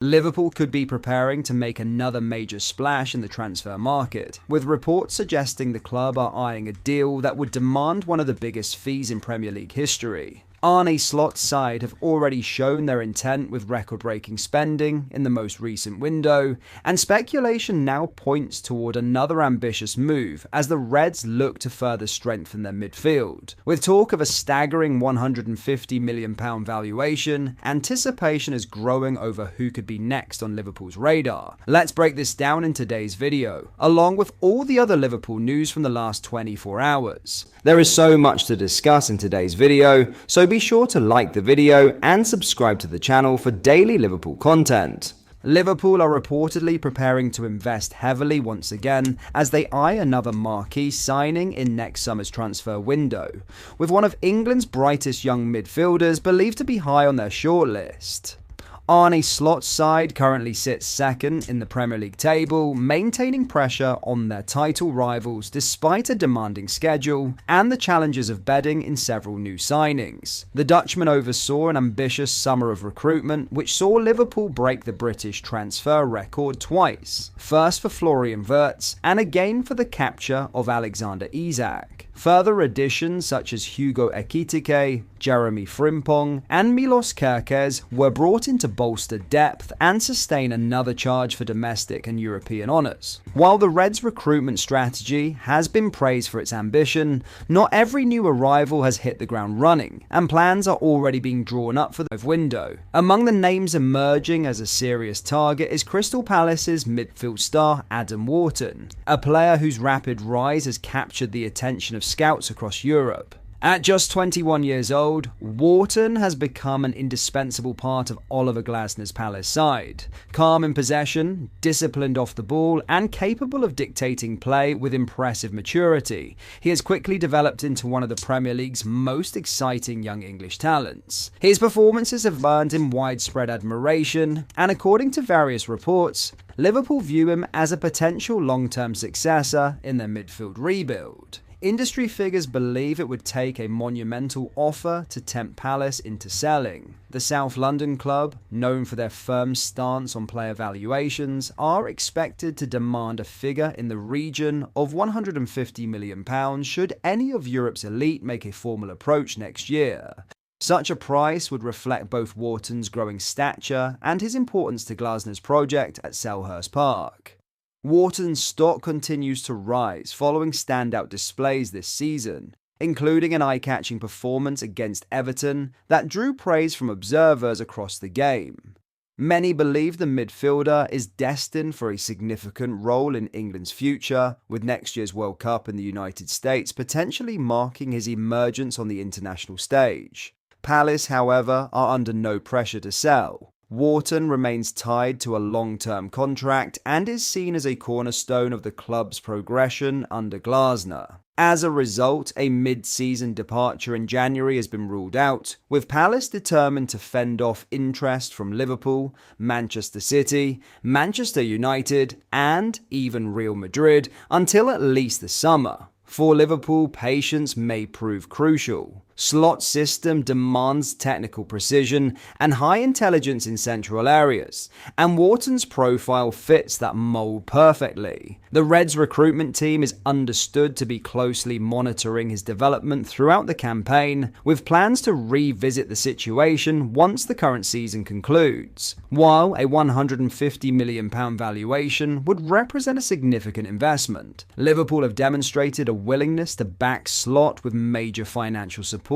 Liverpool could be preparing to make another major splash in the transfer market, with reports suggesting the club are eyeing a deal that would demand one of the biggest fees in Premier League history. Arne Slot's side have already shown their intent with record-breaking spending in the most recent window, and speculation now points toward another ambitious move as the Reds look to further strengthen their midfield. With talk of a staggering £150 million valuation, anticipation is growing over who could be next on Liverpool's radar. Let's break this down in today's video, along with all the other Liverpool news from the last 24 hours. There is so much to discuss in today's video, so be sure to like the video and subscribe to the channel for daily Liverpool content. Liverpool are reportedly preparing to invest heavily once again as they eye another marquee signing in next summer's transfer window, with one of England's brightest young midfielders believed to be high on their shortlist. Arne Slot's side currently sits second in the Premier League table, maintaining pressure on their title rivals despite a demanding schedule and the challenges of bedding in several new signings. The Dutchman oversaw an ambitious summer of recruitment which saw Liverpool break the British transfer record twice, first for Florian Wirtz and again for the capture of Alexander Isak. Further additions such as Hugo Ekitike, Jeremy Frimpong, and Milos Kerkez were brought in to bolster depth and sustain another charge for domestic and European honours. While the Reds' recruitment strategy has been praised for its ambition, not every new arrival has hit the ground running, and plans are already being drawn up for the window. Among the names emerging as a serious target is Crystal Palace's midfield star Adam Wharton, a player whose rapid rise has captured the attention of scouts across Europe. At just 21 years old, Wharton has become an indispensable part of Oliver Glasner's Palace side. Calm in possession, disciplined off the ball, and capable of dictating play with impressive maturity, he has quickly developed into one of the Premier League's most exciting young English talents. His performances have earned him widespread admiration, and according to various reports, Liverpool view him as a potential long-term successor in their midfield rebuild. Industry figures believe it would take a monumental offer to tempt Palace into selling. The South London club, known for their firm stance on player valuations, are expected to demand a figure in the region of £150 million should any of Europe's elite make a formal approach next year. Such a price would reflect both Wharton's growing stature and his importance to Glasner's project at Selhurst Park. Wharton's stock continues to rise following standout displays this season, including an eye-catching performance against Everton that drew praise from observers across the game. Many believe the midfielder is destined for a significant role in England's future, with next year's World Cup in the United States potentially marking his emergence on the international stage. Palace, however, are under no pressure to sell. Wharton remains tied to a long-term contract and is seen as a cornerstone of the club's progression under Glasner. As a result, a mid-season departure in January has been ruled out, with Palace determined to fend off interest from Liverpool, Manchester City, Manchester United, and even Real Madrid until at least the summer. For Liverpool, patience may prove crucial. Slot's system demands technical precision and high intelligence in central areas, and Wharton's profile fits that mold perfectly. The Reds' recruitment team is understood to be closely monitoring his development throughout the campaign, with plans to revisit the situation once the current season concludes. While a £150 million valuation would represent a significant investment, Liverpool have demonstrated a willingness to back Slot with major financial support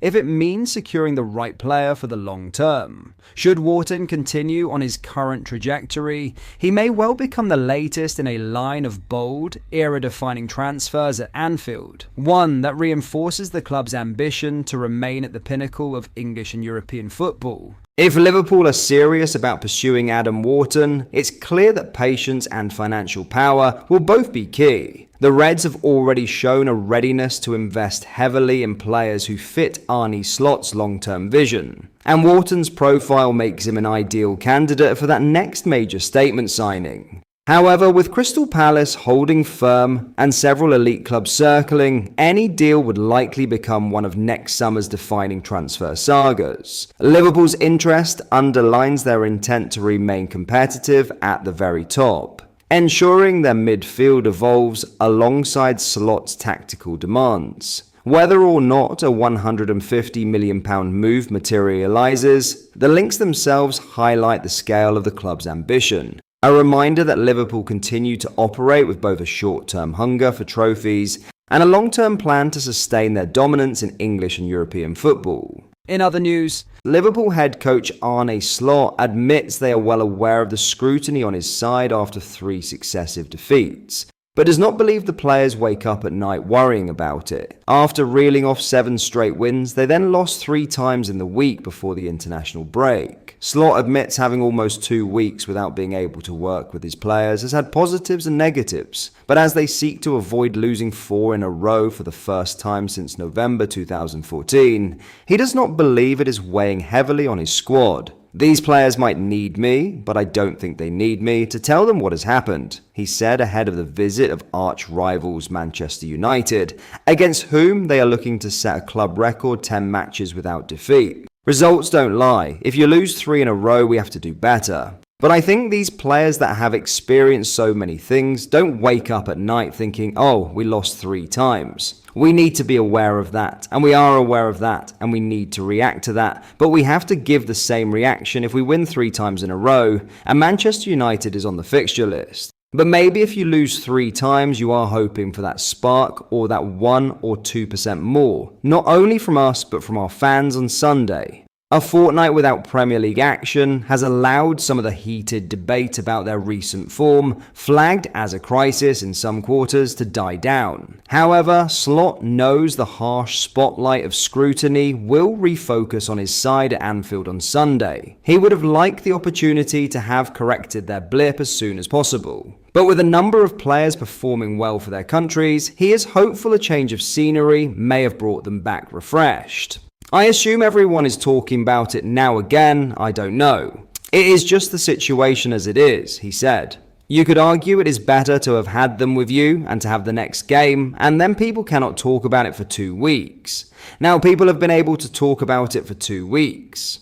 if it means securing the right player for the long term. Should Wharton continue on his current trajectory, he may well become the latest in a line of bold, era-defining transfers at Anfield, one that reinforces the club's ambition to remain at the pinnacle of English and European football. If Liverpool are serious about pursuing Adam Wharton, it's clear that patience and financial power will both be key. The Reds have already shown a readiness to invest heavily in players who fit Arne Slot's long-term vision, and Wharton's profile makes him an ideal candidate for that next major statement signing. However, with Crystal Palace holding firm and several elite clubs circling, any deal would likely become one of next summer's defining transfer sagas. Liverpool's interest underlines their intent to remain competitive at the very top, ensuring their midfield evolves alongside Slot's tactical demands. Whether or not a £150 million move materialises, the links themselves highlight the scale of the club's ambition. A reminder that Liverpool continue to operate with both a short-term hunger for trophies and a long-term plan to sustain their dominance in English and European football. In other news, Liverpool head coach Arne Slot admits they are well aware of the scrutiny on his side after 3 successive defeats, but does not believe the players wake up at night worrying about it. After reeling off 7 straight wins, they then lost 3 times in the week before the international break. Slot admits having almost 2 weeks without being able to work with his players has had positives and negatives, but as they seek to avoid losing 4 in a row for the first time since November 2014, he does not believe it is weighing heavily on his squad. These players might need me, but I don't think they need me to tell them what has happened, he said ahead of the visit of arch rivals Manchester United, against whom they are looking to set a club record 10 matches without defeat. Results don't lie. If you lose 3 in a row, we have to do better. But I think these players that have experienced so many things don't wake up at night thinking, oh, we lost 3 times. We need to be aware of that, and we are aware of that, and we need to react to that. But we have to give the same reaction if we win 3 times in a row, and Manchester United is on the fixture list. But maybe if you lose 3 times, you are hoping for that spark or that 1 or 2% more, not only from us, but from our fans on Sunday. A fortnight without Premier League action has allowed some of the heated debate about their recent form, flagged as a crisis in some quarters, to die down. However, Slot knows the harsh spotlight of scrutiny will refocus on his side at Anfield on Sunday. He would have liked the opportunity to have corrected their blip as soon as possible. But with a number of players performing well for their countries, he is hopeful a change of scenery may have brought them back refreshed. I assume everyone is talking about it now again, I don't know. It is just the situation as it is, he said. You could argue it is better to have had them with you and to have the next game, and then people cannot talk about it for 2 weeks. Now people have been able to talk about it for 2 weeks.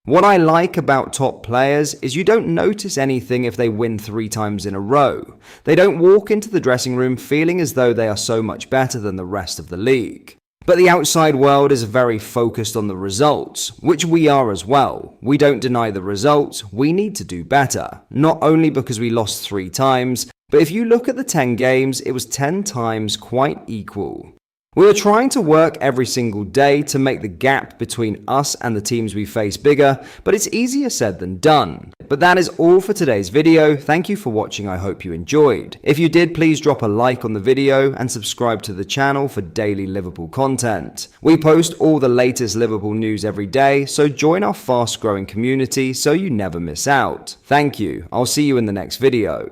What I like about top players is you don't notice anything if they win 3 times in a row. They don't walk into the dressing room feeling as though they are so much better than the rest of the league. But the outside world is very focused on the results, which we are as well. We don't deny the results, we need to do better. Not only because we lost 3 times, but if you look at the 10 games, it was 10 times quite equal. We are trying to work every single day to make the gap between us and the teams we face bigger, but it's easier said than done. But that is all for today's video. Thank you for watching, I hope you enjoyed. If you did, please drop a like on the video and subscribe to the channel for daily Liverpool content. We post all the latest Liverpool news every day, so join our fast growing community so you never miss out. Thank you, I'll see you in the next video.